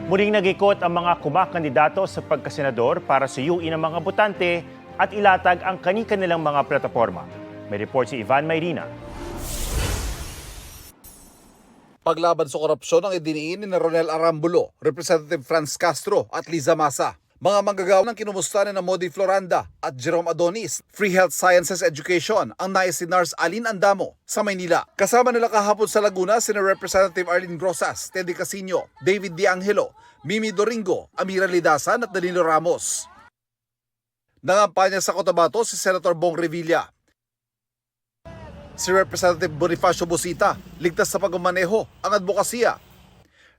Muling nag-ikot ang mga kumakandidato sa pagkasenador para suyuin ang mga botante at ilatag ang kani-kanilang mga plataforma. May report si Ivan Mayrina. Paglaban sa korupsyon ang idiniin ni Ronel Arambulo, Representative Franz Castro at Liza Masa. Mga manggagawa ng kinumusta ni Modi Floranda at Jerome Adonis, Free Health Sciences Education ang nais si Nars Alin Andamo sa Maynila. Kasama nila kahapon sa Laguna sina Representative Arlene Grosas, Teddy Casino, David De Angelo, Mimi Doringo, Amira Lidasan at Danilo Ramos. Nangampanya sa Cotabato si Senator Bong Revilla. Si Representative Bonifacio Busita, ligtas sa pagmamaneho ang advokasya.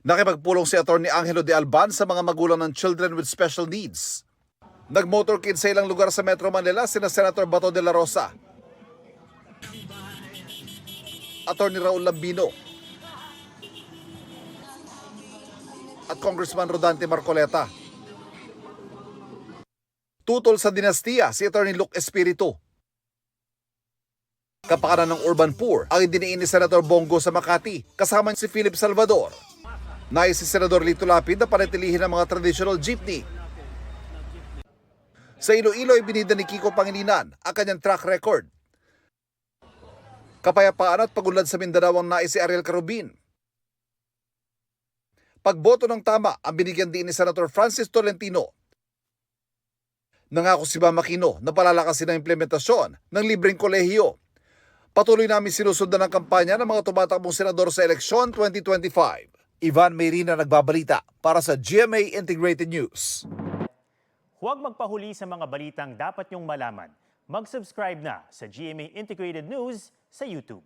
Nakipagpulong si Atty. Angelo de Alban sa mga magulang ng children with special needs. Nag-motorcade sa ilang lugar sa Metro Manila sina Senator Bato de la Rosa, Atty. Raul Lambino, at Congressman Rodante Marcoleta. Tutol sa dinastiya si Atty. Luke Espiritu. Kapakanan ng urban poor ang idiniin ni Senator Bongo sa Makati kasama si Philip Salvador. Nais si Senador Lito Lapid na panatilihin ang mga traditional jeepney. Sa Iloilo ay binida ni Kiko Pangilinan ang kanyang track record. Kapayapaan at pagunlad sa Mindanao ang nais si Ariel Carubin. Pagboto ng tama ang binigyan din ni Senator Francis Tolentino. Nangako si Mama Aquino na palalakasin ang implementasyon ng libreng kolehiyo. Patuloy namin sinusundan ang kampanya ng mga tumatakbong senador sa eleksyon 2025. Ivan Mayrina nagbabalita para sa GMA Integrated News. Huwag magpahuli sa mga balitang dapat niyong malaman. Mag-subscribe na sa GMA Integrated News sa YouTube.